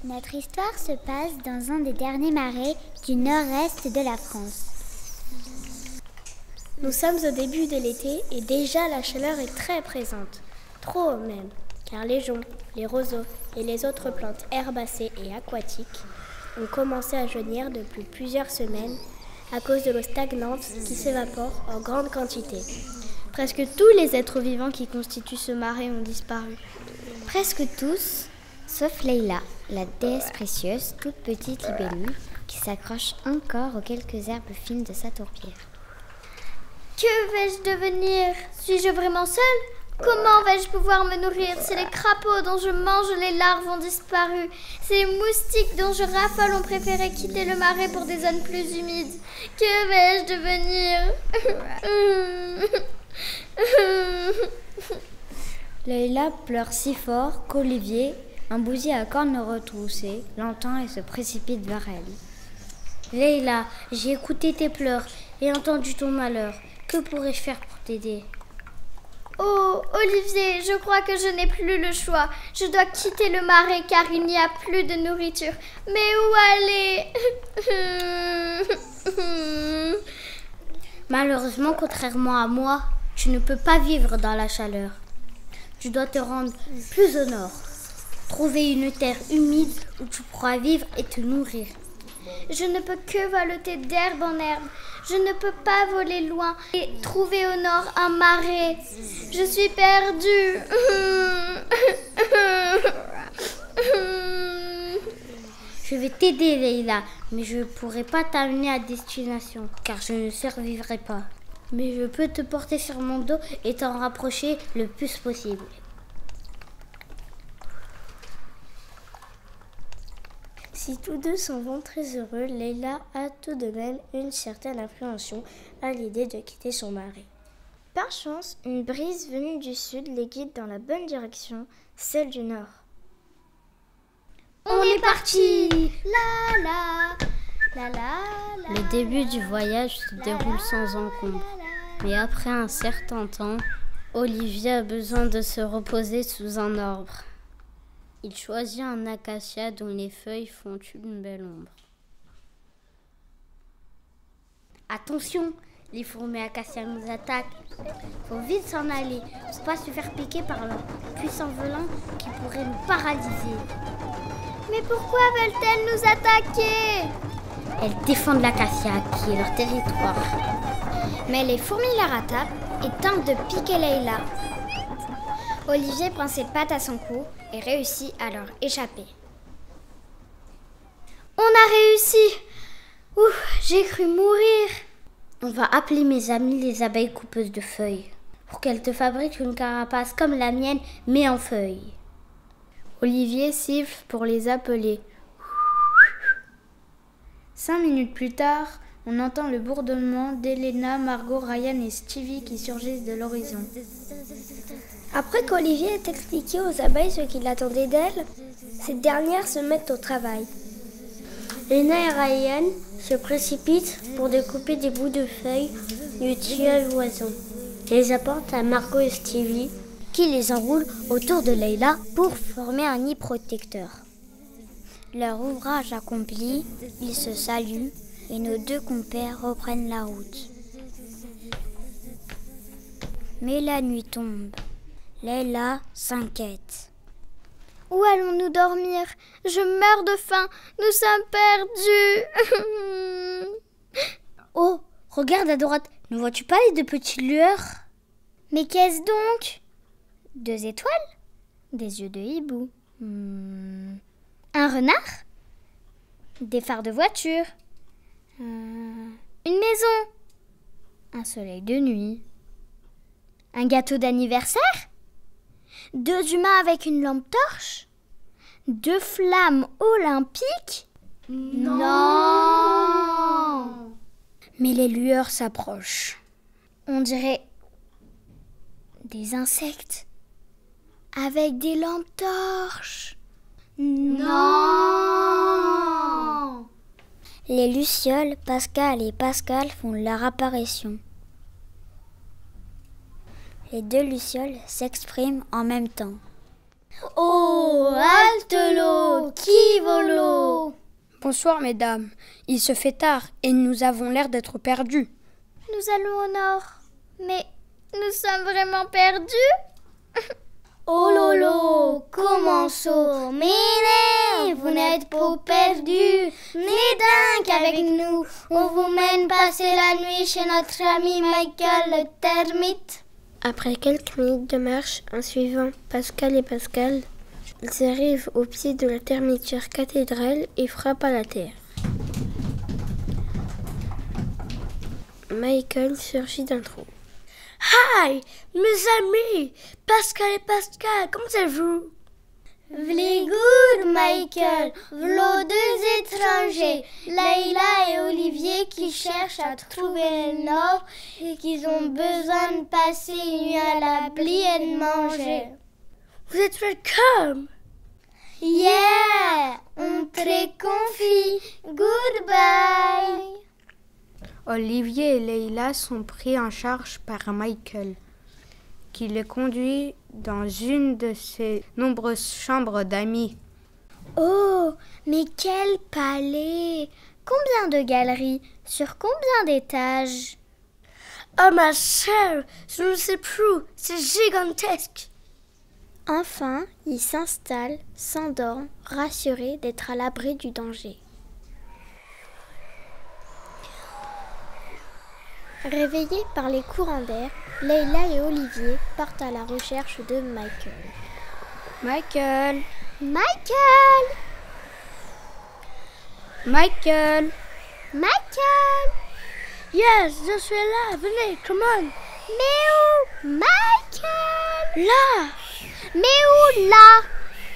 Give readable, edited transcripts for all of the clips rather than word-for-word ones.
Notre histoire se passe dans un des derniers marais du nord-est de la France. Nous sommes au début de l'été et déjà la chaleur est très présente. Trop même, car les joncs, les roseaux et les autres plantes herbacées et aquatiques ont commencé à jaunir depuis plusieurs semaines à cause de l'eau stagnante qui s'évapore en grande quantité. Presque tous les êtres vivants qui constituent ce marais ont disparu. Presque tous, sauf Leïla, la déesse précieuse, toute petite libellule, qui s'accroche encore aux quelques herbes fines de sa tourbière. Que vais-je devenir? Suis-je vraiment seule? Comment vais-je pouvoir me nourrir si les crapauds dont je mange les larves ont disparu? Si les moustiques dont je raffole ont préféré quitter le marais pour des zones plus humides? Que vais-je devenir? Leïla pleure si fort qu'Olivier, un bousier à cornes retroussées, l'entend et se précipite vers elle. Leïla, j'ai écouté tes pleurs et entendu ton malheur. Que pourrais-je faire pour t'aider? Oh, Olivier, je crois que je n'ai plus le choix. Je dois quitter le marais car il n'y a plus de nourriture. Mais où aller? Malheureusement, contrairement à moi, tu ne peux pas vivre dans la chaleur. Tu dois te rendre plus au nord. Trouver une terre humide où tu pourras vivre et te nourrir. Je ne peux que voleter d'herbe en herbe. Je ne peux pas voler loin et trouver au nord un marais. Je suis perdue. Je vais t'aider, Leïla, mais je ne pourrai pas t'amener à destination, car je ne survivrai pas. Mais je peux te porter sur mon dos et t'en rapprocher le plus possible. Si tous deux s'en vont très heureux, Leïla a tout de même une certaine appréhension à l'idée de quitter son mari. Par chance, une brise venue du sud les guide dans la bonne direction, celle du nord. On est parti! La la, la la. Le début du voyage se déroule sans encombre. Mais après un certain temps, Olivier a besoin de se reposer sous un arbre. Il choisit un acacia dont les feuilles font une belle ombre. Attention, les fourmis acacias nous attaquent. Faut vite s'en aller pour pas se faire piquer par leur puissant venin qui pourrait nous paralyser. Mais pourquoi veulent-elles nous attaquer? Elles défendent l'acacia qui est leur territoire. Mais les fourmis la rattrapent et tentent de piquer Leïla. Olivier prend ses pattes à son cou et réussit à leur échapper. On a réussi! Ouh, j'ai cru mourir! On va appeler mes amis les abeilles coupeuses de feuilles pour qu'elles te fabriquent une carapace comme la mienne mais en feuilles. Olivier siffle pour les appeler. 5 minutes plus tard, on entend le bourdonnement d'Elena, Margot, Ryan et Stevie qui surgissent de l'horizon. Après qu'Olivier ait expliqué aux abeilles ce qu'il attendait d'elles, ces dernières se mettent au travail. Elena et Ryan se précipitent pour découper des bouts de feuilles utiles à l'oiseau. Ils les apportent à Margot et Stevie, qui les enroulent autour de Leïla pour former un nid protecteur. Leur ouvrage accompli, ils se saluent et nos deux compères reprennent la route. Mais la nuit tombe. Leïla s'inquiète. Où allons-nous dormir? Je meurs de faim. Nous sommes perdus. Oh, regarde à droite. Ne vois-tu pas les deux petites lueurs? Mais qu'est-ce donc? 2 étoiles? Des yeux de hibou. Un renard? Des phares de voiture. Une maison? Un soleil de nuit. Un gâteau d'anniversaire? 2 humains avec une lampe torche? 2 flammes olympiques? Non! Mais les lueurs s'approchent. On dirait des insectes avec des lampes torches. Non! Les lucioles, Pascal et Pascal font leur apparition. Les 2 lucioles s'expriment en même temps. Oh, halte l'eau, qui vaut Bonsoir, mesdames. Il se fait tard et nous avons l'air d'être perdus. Nous allons au nord. Mais nous sommes vraiment perdus? Oh lolo, commençons. Mais vous n'êtes pas perdus. N'est dingue avec nous. On vous mène passer la nuit chez notre ami Michael le termite. Après quelques minutes de marche, en suivant Pascal et Pascal, ils arrivent au pied de la termitière cathédrale et frappent à la terre. Michael surgit d'un trou. Hi, mes amis, Pascal et Pascal, comment allez-vous? V'lez good, Michael, v'là deux étrangers, Leïla et Olivier qui cherchent à trouver le nord et qui ont besoin de passer une nuit à l'abri et de manger. Vous êtes welcome. Yeah, on très confie. Goodbye. Olivier et Leïla sont pris en charge par Michael, qui les conduit dans une de ses nombreuses chambres d'amis. Oh, mais quel palais! Combien de galeries? Sur combien d'étages? Oh ma chère, je ne sais plus, c'est gigantesque. Enfin, ils s'installent, s'endorment, rassurés d'être à l'abri du danger. Réveillés par les courants d'air, Leïla et Olivier partent à la recherche de Michael. Michael! Michael! Michael! Michael! Yes, je suis là, venez, come on. Mais où? Michael! Là, Mais où là?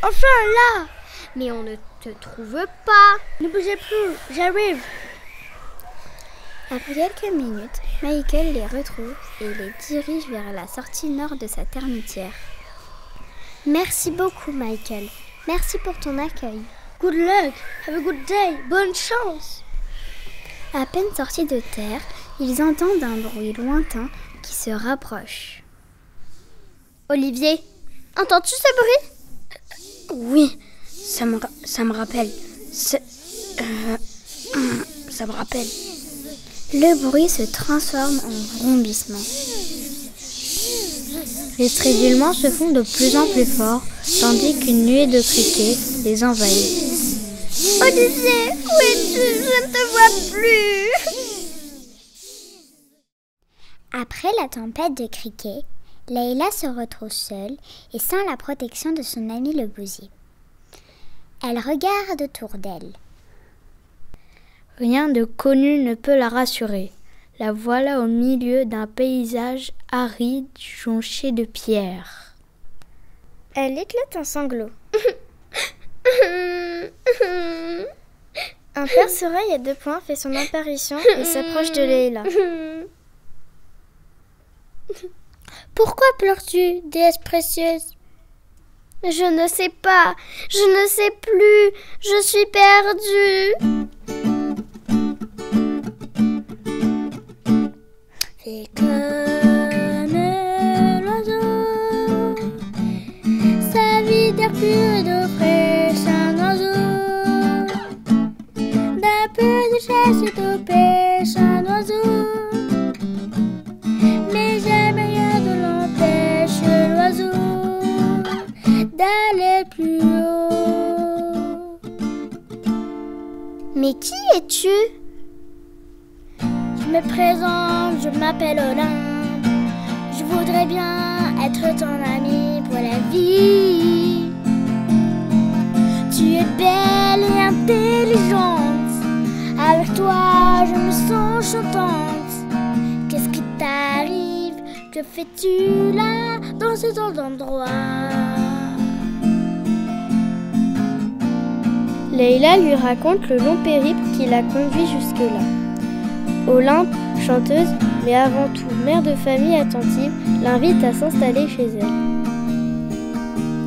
enfin là. Mais on ne te trouve pas. Ne bougez plus, j'arrive. Après quelques minutes, Michael les retrouve et les dirige vers la sortie nord de sa termitière. Merci beaucoup, Michael. Merci pour ton accueil. Good luck, have a good day, bonne chance. À peine sortis de terre, ils entendent un bruit lointain qui se rapproche. Olivier, entends-tu ce bruit? Oui, ça me rappelle. Ça me rappelle. Le bruit se transforme en vrombissement. Les stridouillements se font de plus en plus forts, tandis qu'une nuée de criquets les envahit. Olivier, où es-tu? Je ne te vois plus. Après la tempête de criquets, Leïla se retrouve seule et sans la protection de son ami le bousier. Elle regarde autour d'elle. Rien de connu ne peut la rassurer. La voilà au milieu d'un paysage aride jonché de pierres. Elle éclate en sanglots. Un perce-oreille à 2 points fait son apparition et s'approche de Leïla. Pourquoi pleures-tu, déesse précieuse? Je ne sais pas, je ne sais plus, je suis perdue. Fais comme l'oiseau, sa vie d'air pur d'eau fraîche, un oiseau, d'un peu de chasse et d'eau pêche, un oiseau, mais jamais rien ne l'empêche, l'oiseau, d'aller plus haut. Mais qui es-tu? Je me présente, je m'appelle Olympe. Je voudrais bien être ton ami pour la vie. Tu es belle et intelligente. Avec toi, je me sens chantante. Qu'est-ce qui t'arrive? Que fais-tu là, dans cet endroit? Leïla lui raconte le long périple qui l'a conduit jusque-là. Olympe, chanteuse, mais avant tout mère de famille attentive, l'invite à s'installer chez elle.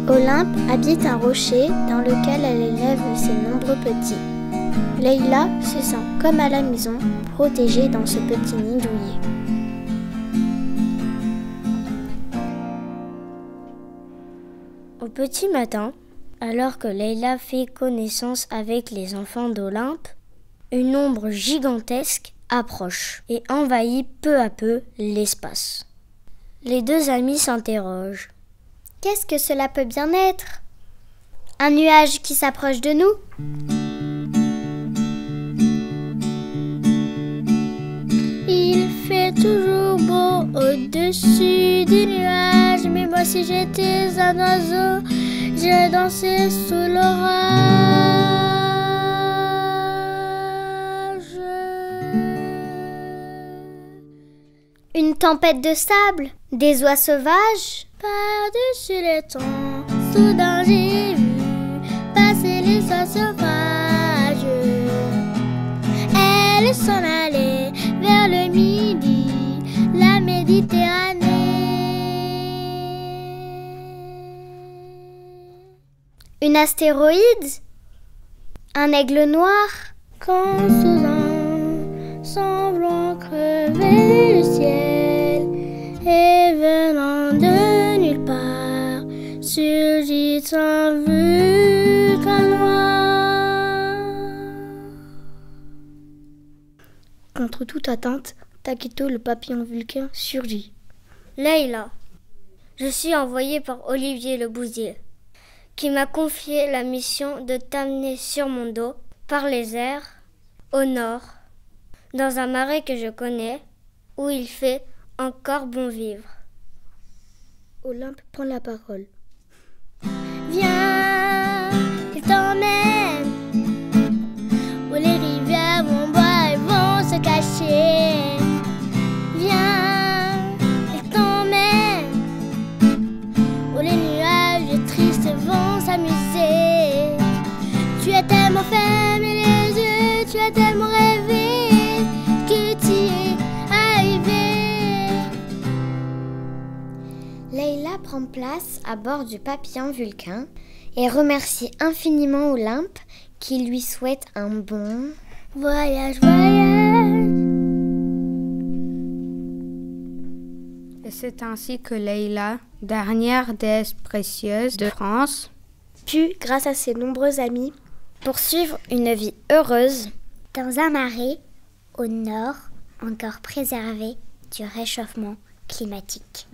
Olympe habite un rocher dans lequel elle élève ses nombreux petits. Leïla se sent comme à la maison, protégée dans ce petit nid douillet. Au petit matin, Alors que Leila fait connaissance avec les enfants d'Olympe, une ombre gigantesque approche et envahit peu à peu l'espace. Les deux amis s'interrogent. Qu'est-ce que cela peut bien être? Un nuage qui s'approche de nous? Il fait toujours beau au-dessus des nuages, mais moi si j'étais un oiseau, j'irais danser sous l'orage. Une tempête de sable? Des oies sauvages? Par-dessus les temps, soudain j'ai vu passer les oies sauvages. Elles s'en allaient vers le midi, la Méditerranée. Une astéroïde? Un aigle noir? Quand soudain, semblant crever le ciel, et venant de nulle part, surgit un vulcain noir. Contre toute attente, Taketo, le papillon vulcain, surgit. Leila, je suis envoyée par Olivier le Bousier, qui m'a confié la mission de t'amener sur mon dos, par les airs, au nord, dans un marais que je connais, où il fait encore bon vivre. Olympe prend la parole. Viens, il t'emmène, où les rivières vont boire et vont se cacher. Viens, il t'emmène, où les nuages tristes vont s'amuser. Tu as tellement fermé les yeux, tu as tellement rêvé que tu es arrivé. Leila prend place à bord du papillon vulcain et remercie infiniment Olympe qui lui souhaite un bon voyage, voyage. Et c'est ainsi que Leila, dernière déesse précieuse de France, Put, grâce à ses nombreux amis, Poursuivre une vie heureuse dans un marais au nord encore préservé du réchauffement climatique.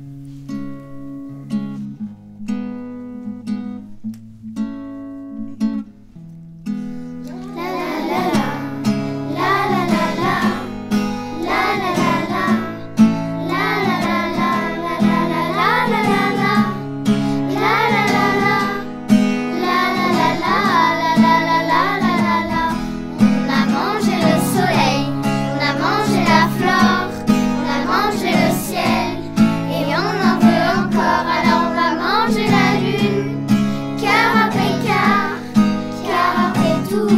Tout